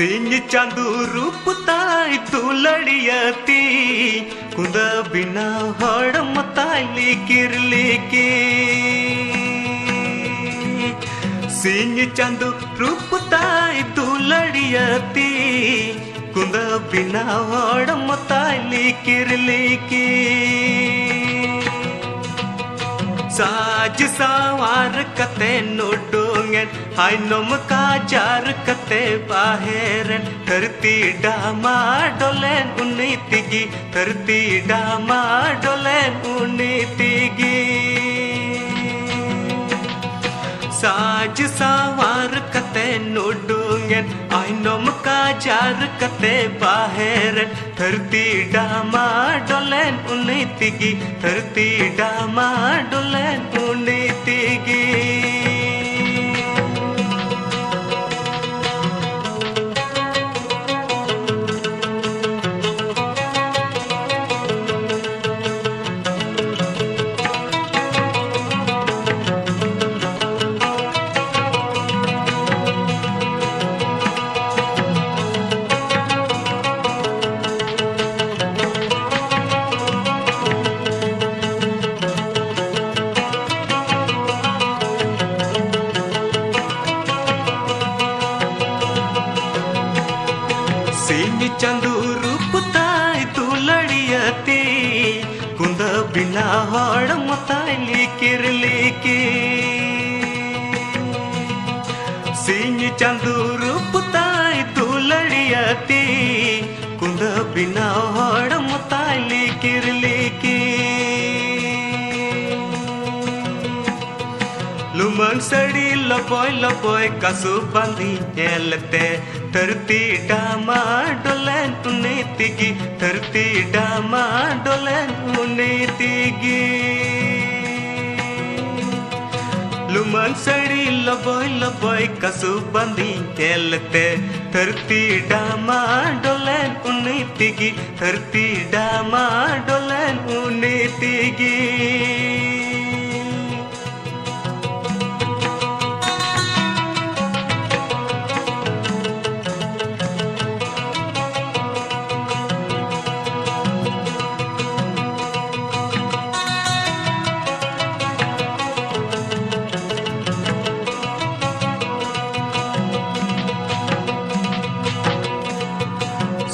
सिंह चांदू रूप ताई दुलड़ियती कुंद बिना हड़ मताली किरली की सिंह चांदू रूप ताई दुलड़ियती कुंद बिना हड़ मताली किरली की साज सवार कते नोडोंगेन हाय नोम काजार कते बाहेरन धरती डामा डोलेन उन्नीतिगी धरती डामा डोलेन उन्नीतिगी साज सवार कते नोडोंगेन हाय नोम काजार कते बाहेरन धरती डामा डोलेन उन्नीतिगी धरती डामा डोलेन उन्नीतिगी सिंह चांदू रूप ताई दुलड़ियती कुंद बिना हड़ मताली किरली की सिंह चांदू रूप ताई दुलड़ियती कुंद बिना हड़ मताली किरली की लुमन सड़ी लपोय लपोय कसु बंदी हेलते धरती डामा डोलेन उन्नीतिगी धरती डामा डोलेन उन्नीतिगी लुमन सड़ी लपोय लपोय कसु बंदी हेलते धरती डामा डोलेन उन्नीतिगी धरती डामा डोलेन उन्नीतिगी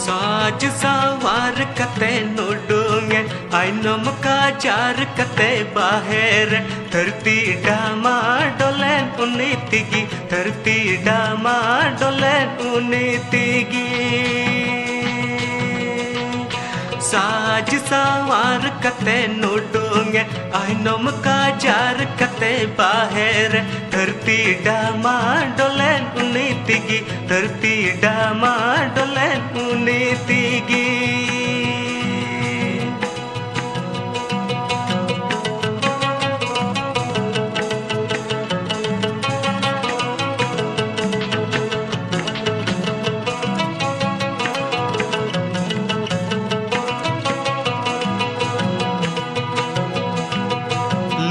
साज सवार कते नोडोंगे आई नोम काजार कते बाहेर धरती डामा डोलेन उन्नीतिगी धरती डामा डोलेन उन्नीतिगी साज सवार कते नोडोंगे आई नोम काजार कते बाहेर धरती डामा डोलेन उन्नीतिगी धरती डामा डोलेन उन्नीतिगी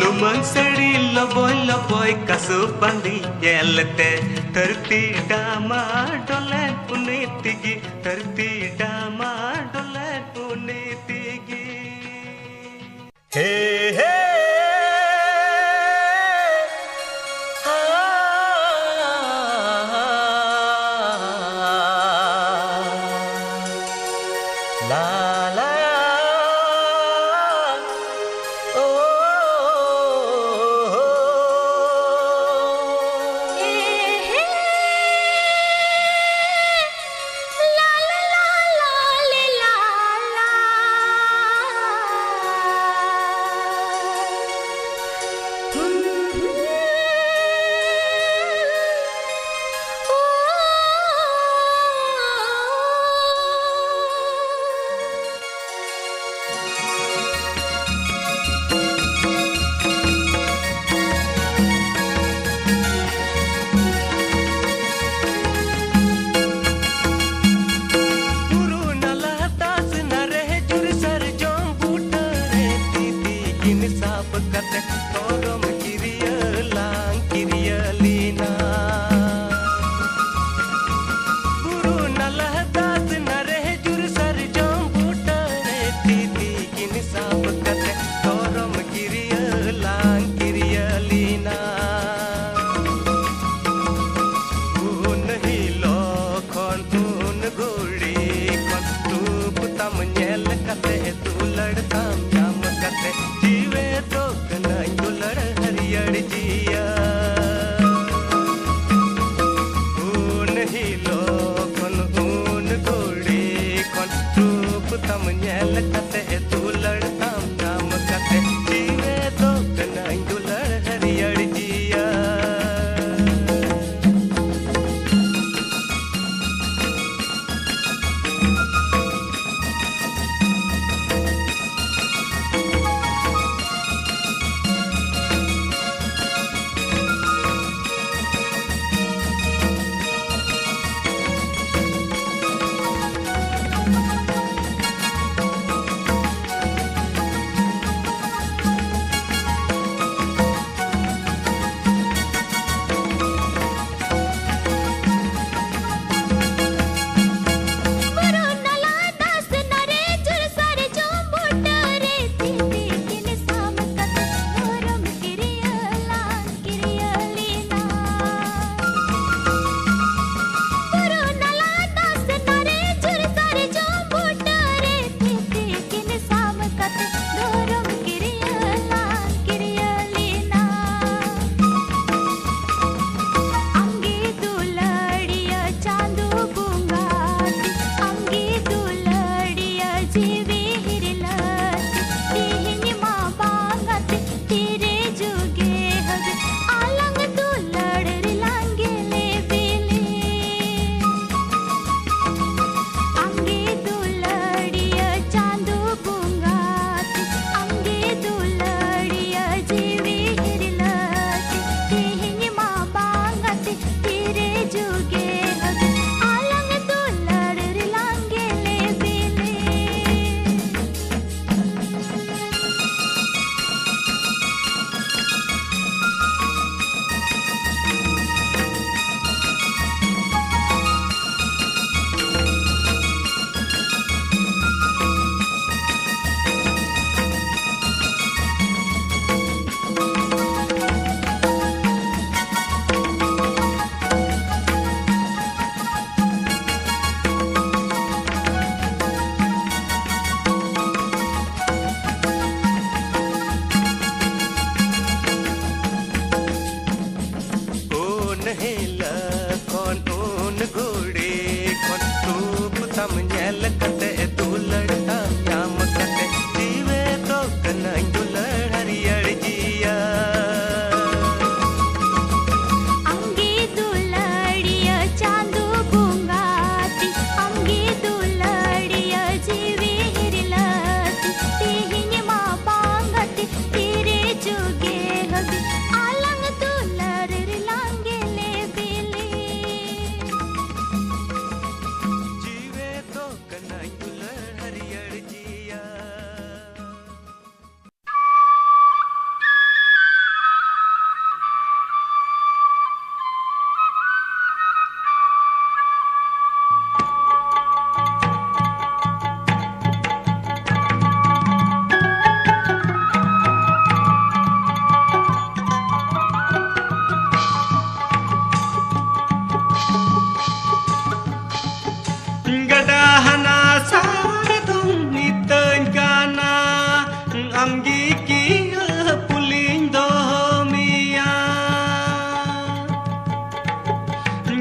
लुमन सड़ी लबोय लबोय कसु बंदी हेलते धरती डामा डोलेन उन्नीतिगी धरती डामा डोलेन उन्नीतिगी हे हे ला ला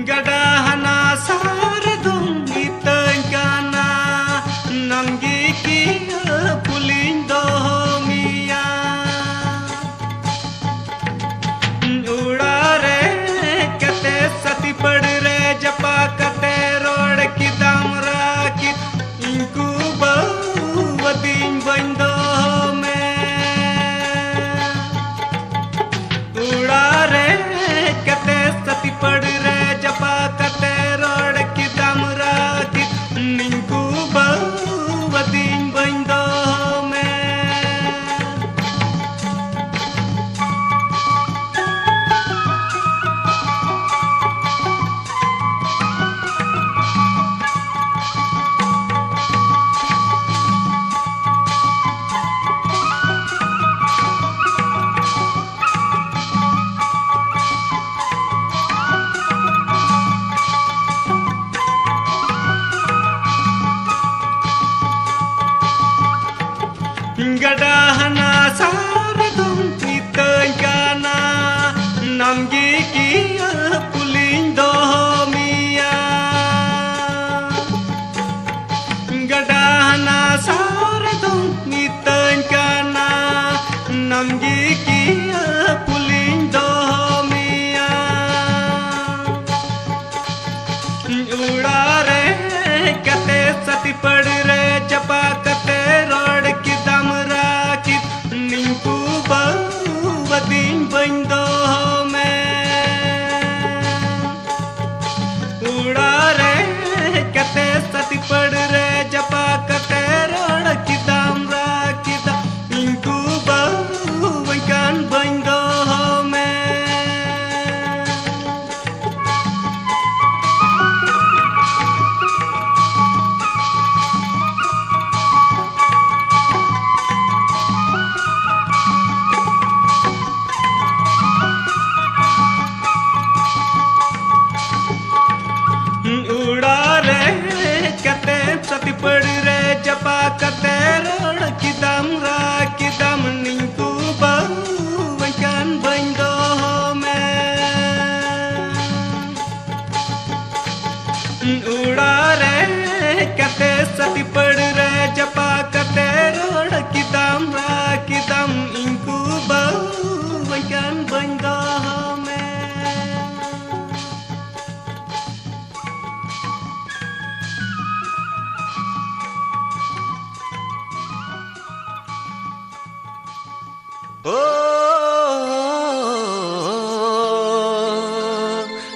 gada hana saradum iteng kana namgi ki pulindo miya udare kate sati pad re japa kate rod ki damra ki inku bawadin bando me udare kate sati pad re japa kate rod ki damra ki inku bawadin bando me gada hana saradum iteng kana namgi ki pulindo miya gada hana saradum iteng kana namgi ki pulindo miya udare kate sati pad re japa kate rod ki damra ki ninku bawadin bando me udare kate sati pad re japa kate rod ki damra ki ninku bawadin bando me udare kate sati pad re japa kate rod ki damra ki dam ninku bawadin bando me udare kate sati pad re japa kate rod ki damra ki dam ninku bawadin bando me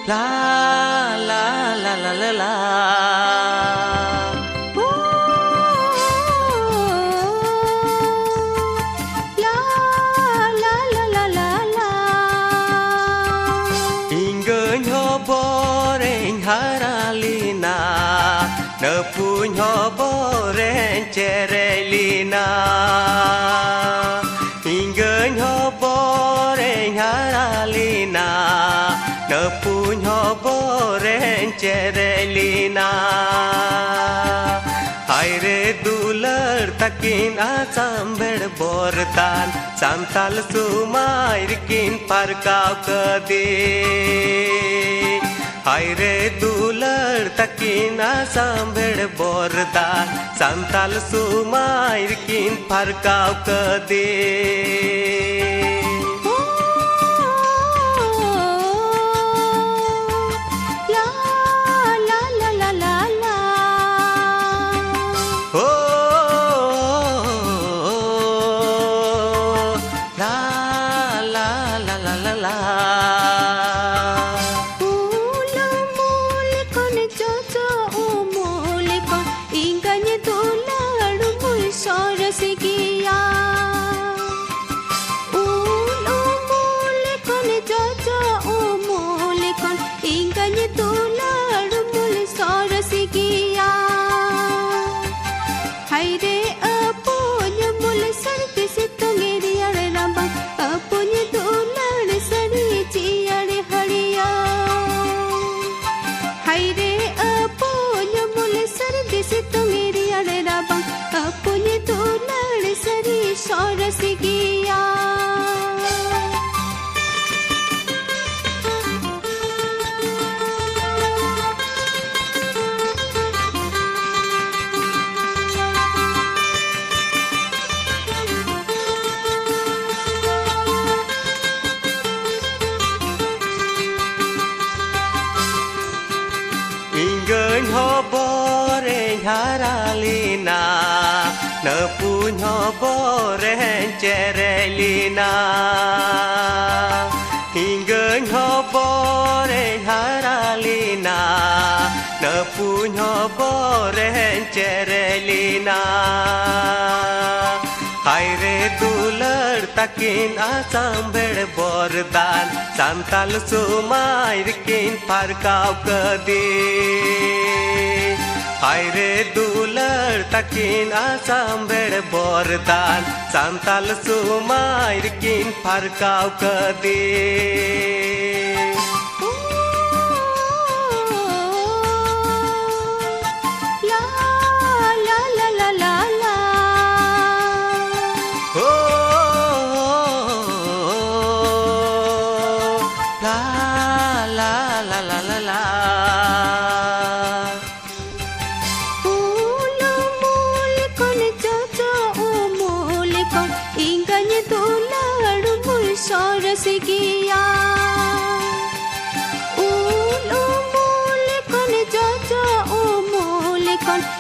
la la la la la la ingin hoboreng haralina nepun hoboreng cerelina ingin hoboreng haralina nepun hoboreng cerelina haire dular takin asam bed bortan santal sumair kin parkau kade haire dular takin asam bed bortan santal sumair kin parkau kade hobore haralina Nepuny hobore cerelina Hingga hobore haralina Nepuny hobore cerelina Haire dular takin asam bed bordan Santal sumair kin parkau kedi Haire dular takin asam bed bordan Santal sumair kin parkau kedi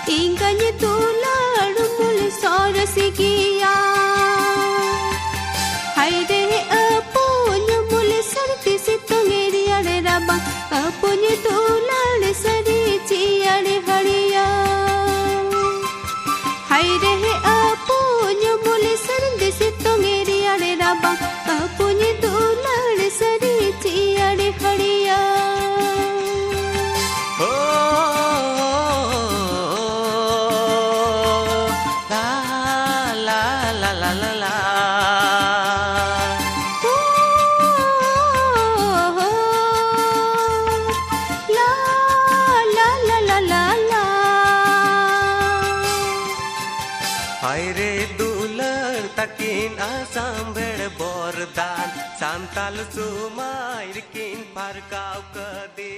Inganya tular mul sorasikia Haide apunya mul sarti sitongeri ade rabang Apunya tular sari ciare hariya Haide apunya mul sarti sitongeri ade rabang Apunya tular sari ciare hariya Haire dular takin asam bed bordan Santal sumair kin parkau kedi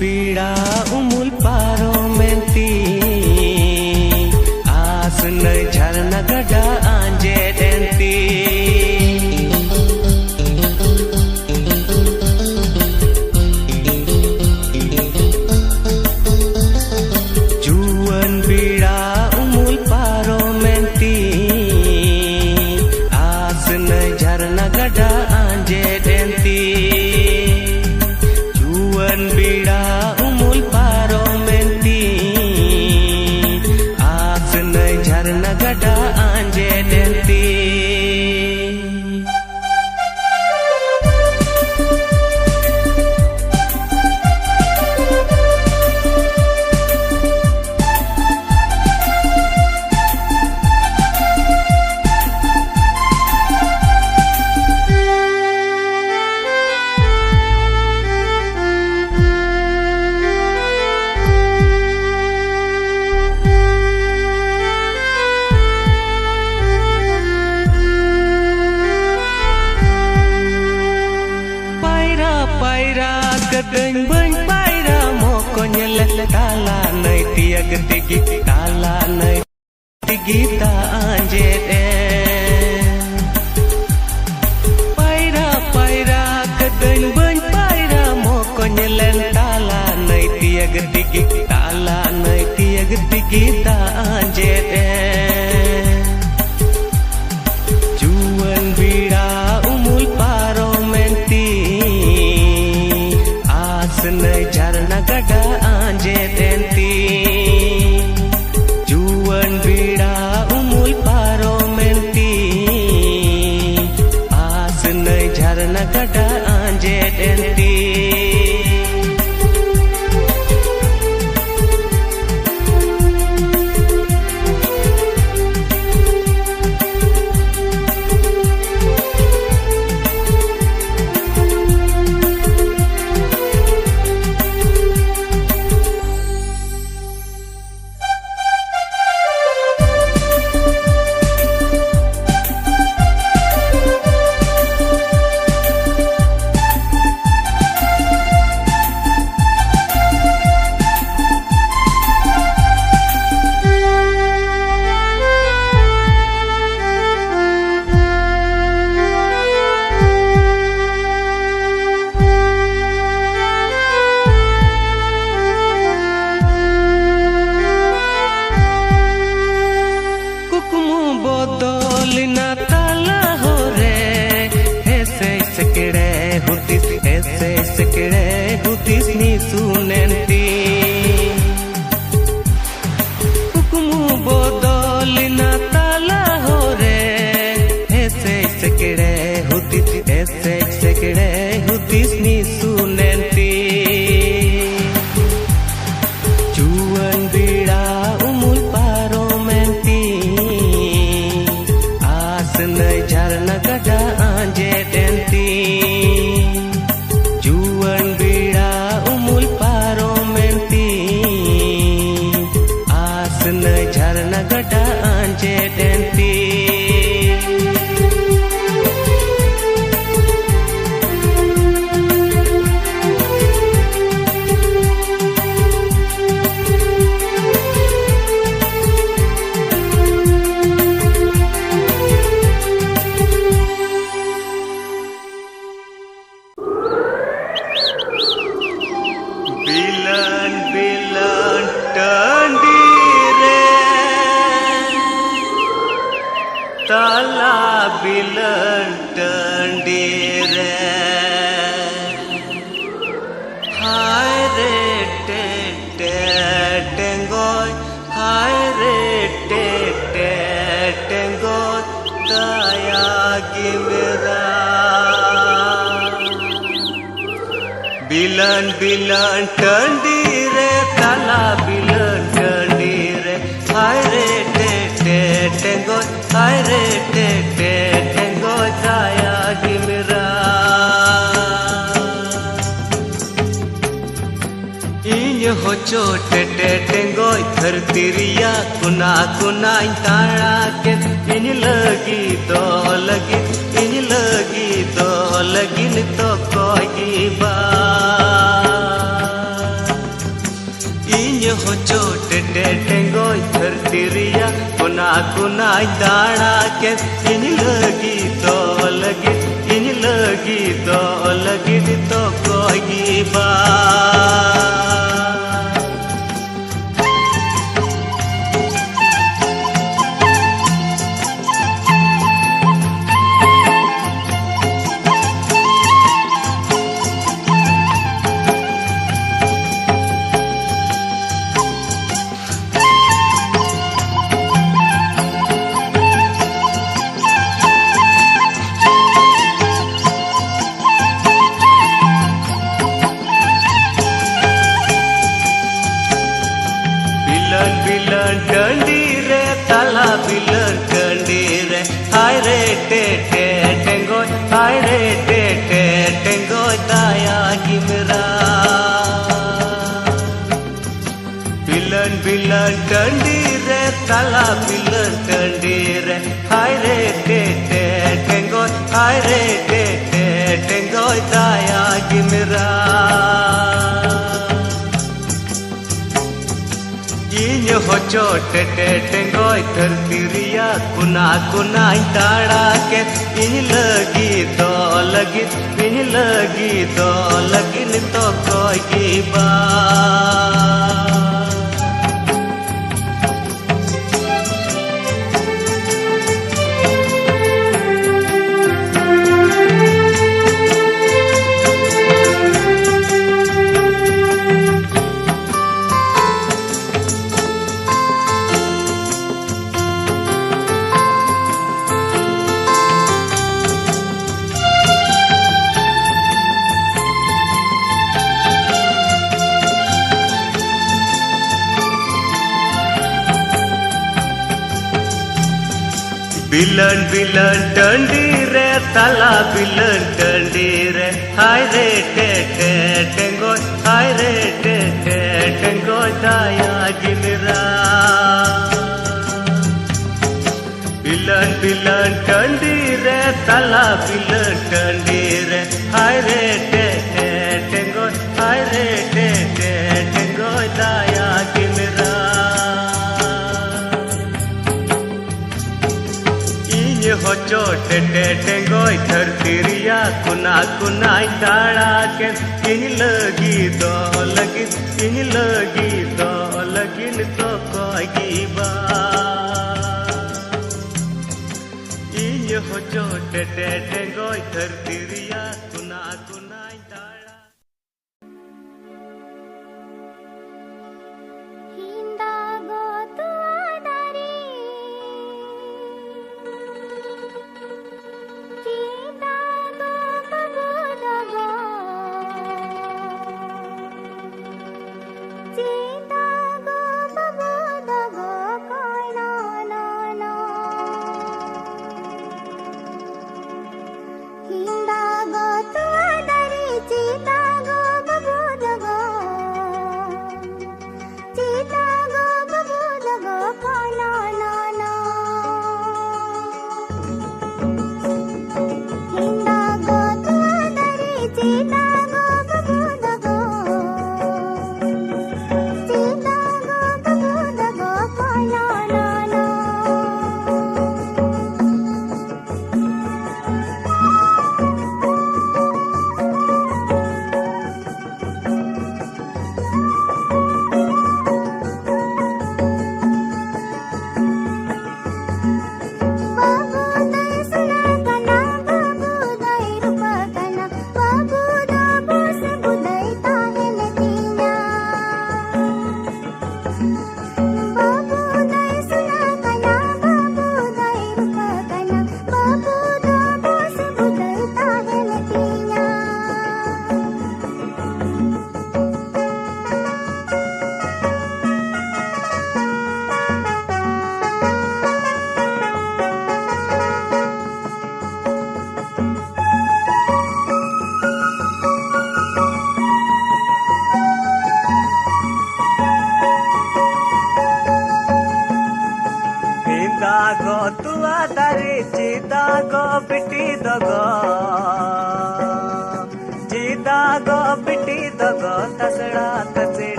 Pira umul paro menti Asna jharna gada anje denti Juan pira umul paro menti Asna jharna gada anje denti Juan pira gada anje denti Kadang beng paira moko nyelek kala nai tiag tigi kala nai tigi ta anjet paira paira kadang beng paira moko nyelek kala nai tiag tigi kala nai tiag tigi ta anjet Juan bira umul paro menti anjed Bilan bilan tandire tala bilan tandire hai re te te tengo hai re te te tengo daya gimra inyo ho chote te tengo dhartiriya kuna kuna tara ke in lagi to lagi to koi ba हो चोट Tengo धरतीरिया कुना कुना दाना के इन लगी तो लगी तो कोई बा बिलन टंडीरे तला बिलन टंडीरे हाय रे टे टे टेंगो हाय रे टे टे टेंगो दाया गिमरा इन्यो हो चोट टे टेंगो धरतीरिया कुना कुना ताड़ा के इन लगी तो लगी तो कोई बा बिलन बिलन टंडी रे ताला बिलन टंडी रे हाय रे टे टे टेंगो हाय रे टे टे टेंगो दाया गिनरा बिलन बिलन टंडी रे ताला बिलन टंडी रे हाय रे टे टे टेंगो हाय रे टे टे टेंगो दाया गिनरा होचो टेटे टेंगोय धरतीरिया कुना कुनाय दाड़ा के इन लगी दो लगिन तो कोई गिबा इन होचो टेटे टेंगोय धरतीरिया कुना कुनाय दाड़ा हिंदा गो तुआदारी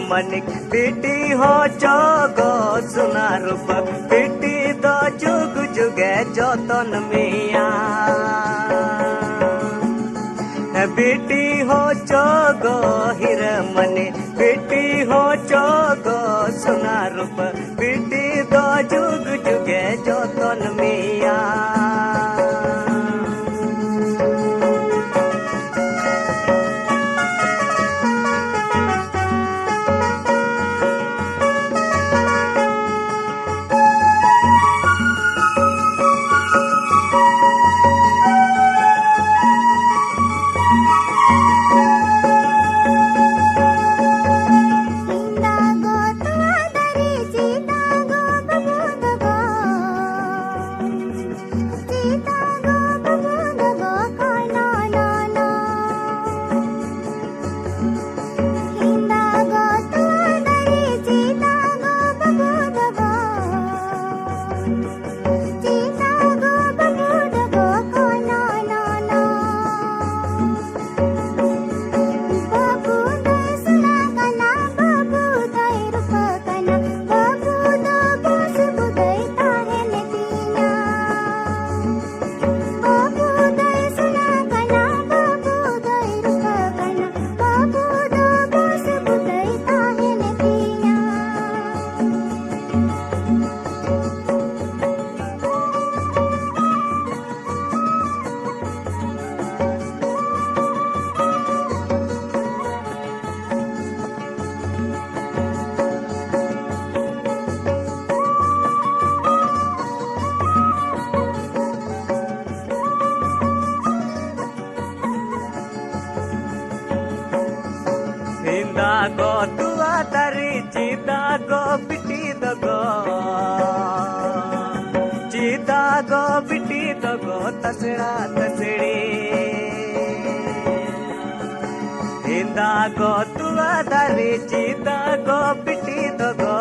मनिक बेटी हो जोगो सुना रूप बेटी दो जुग जुगे जोतन मिया बेटी हो जोगो हिर मने बेटी हो जोगो सुना रूप बेटी दो जुग जुगे जोतन मिया go tua dari cita go biti dogo cita go biti dogo tasra tasri inda go tua dari cita go biti dogo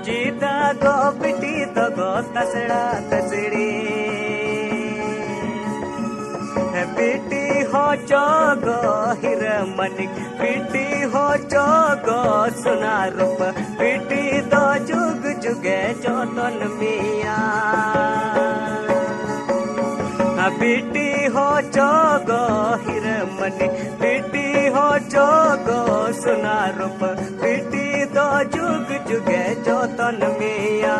cita go biti dogo tasra tasri बेटी हो जोगो हिरमणिक बेटी हो जोगो सुना रूप बेटी दो जुग जुगे जोतन मिया बेटी हो जोगो हिरमणिक बेटी हो जोगो सुना रूप बेटी दो जुग जुगे जोतन मिया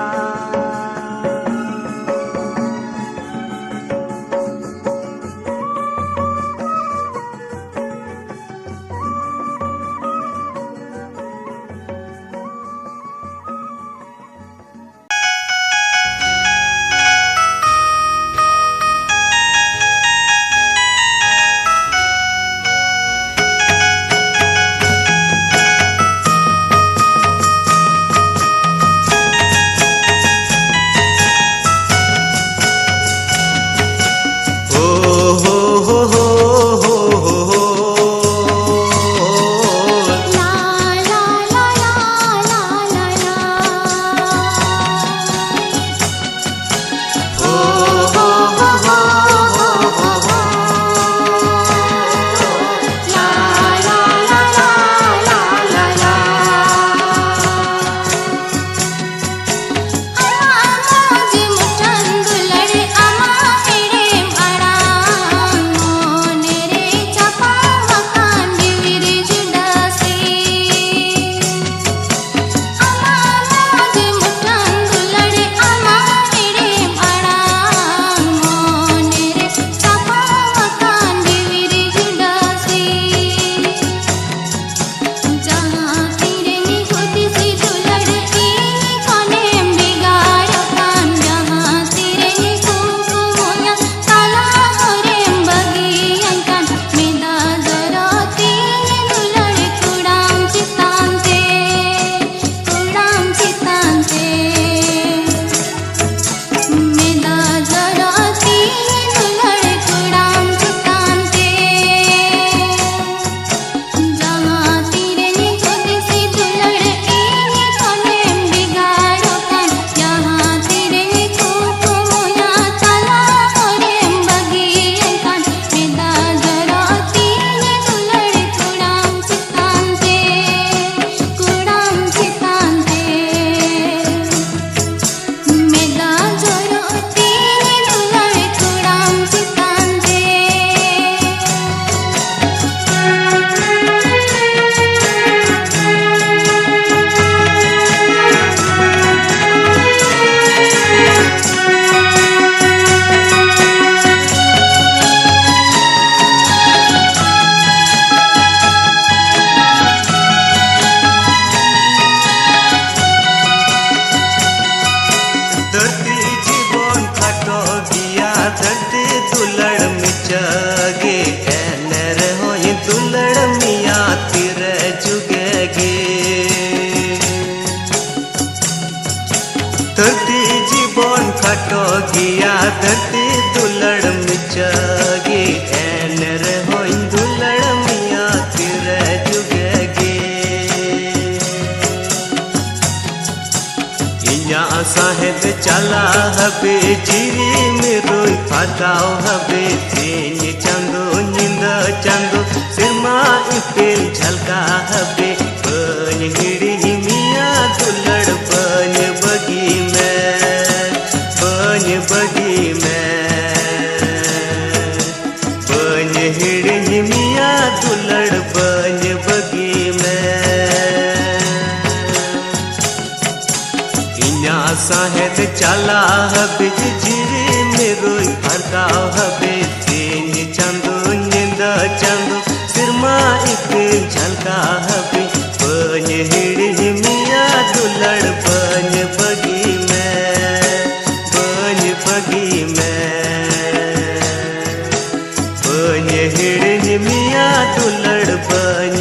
धरती दुलड़ मिचगे एनर होई दुलड़ मिया तिर जुगगे इन्या साहेब चला हबे जिरी मिरोई फटाओ हबे तेन चंदो निंद चंदो सिरमा इपिल झलका हबे बन हिड़ी मिया दुलड़ बन बगी में बन हिड़ी मिया दुलड़ बन बगी में इन्या साहेब चला हबे जिरी मिरोई फटाओ हबे तेन चंदो निंद चंदो सिरमा इपिल झलका हबे बन हिड़ी मिया दुलड़ बन बगी में बन हिड़ी मिया दुलड़ बन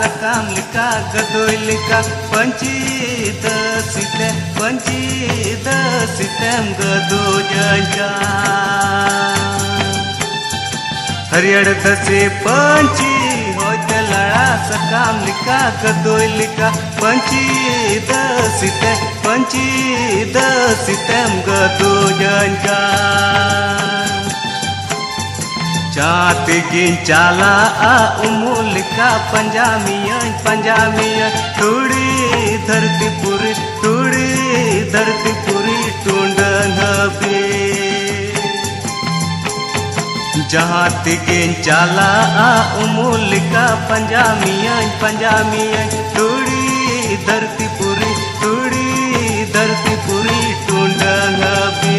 sakam lika gadoy lika panci da sitem gado janja हरियर दसे पंची होते लड़ा सकाम लिका गदोय लिका पंची दसितम गदो जंजा चाते गिन चाला आ उमुलिका पंजामिया थोड़ी धरती पूरी टूंडन हबे जहाँ तिगिन चाला आ उमुलिका पंजामिया थोड़ी धरती पूरी टूंडन हबे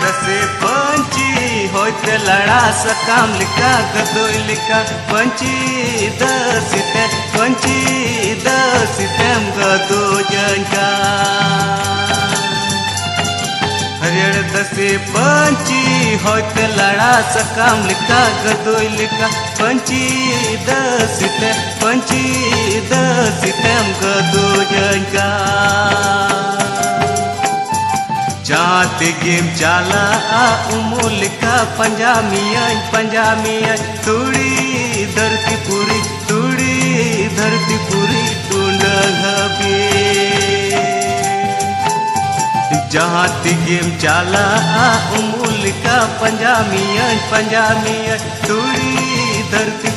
दसे पंची होते लड़ा सकाम लिका गदोय लिका पंची दसितम गदो जंजा हरियर दसे पंची होते लड़ा सकाम लिका गदोय लिका पंची दसितम गदो जंजा चाते गेम चाला आ उमुलिका पंजामिया थोड़ी धरती पूरी टूंडन हबे जहाँ गेम चाला आ उमुलिका पंजामिया थोड़ी धरती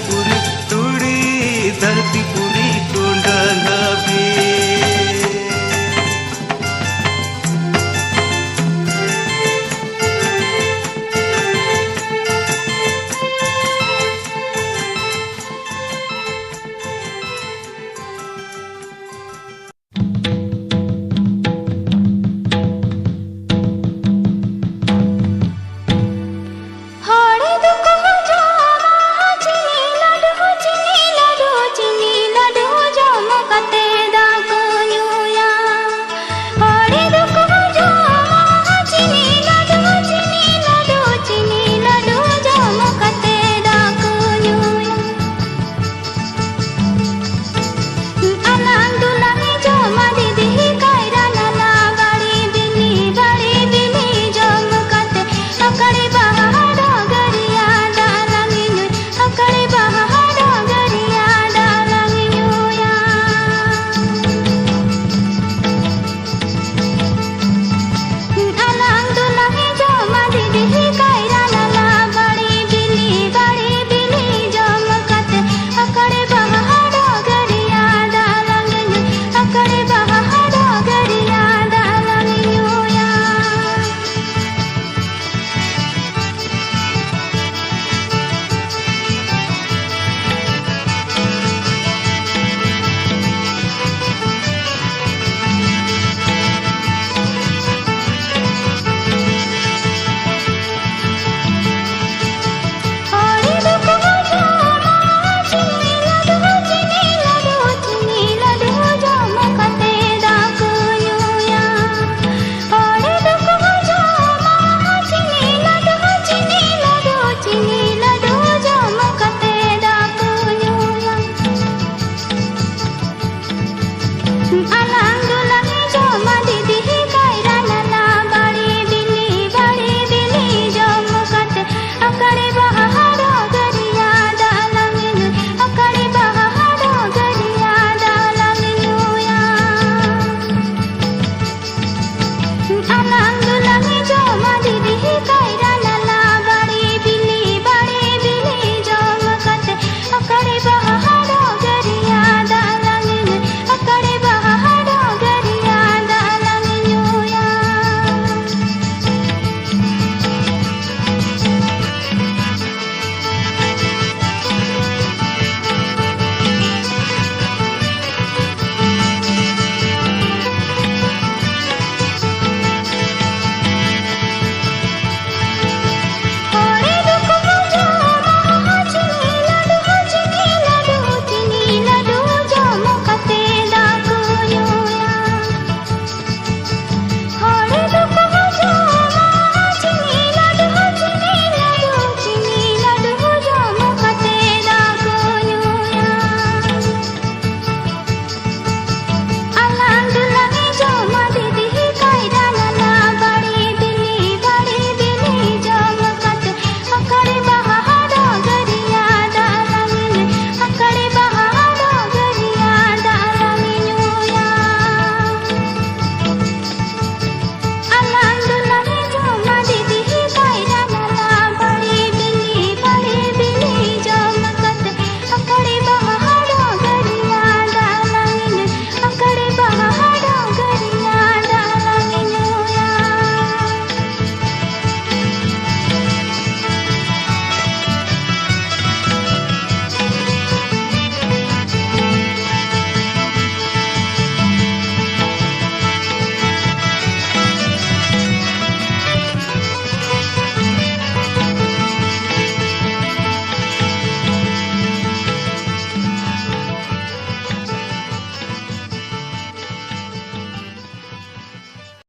पूरी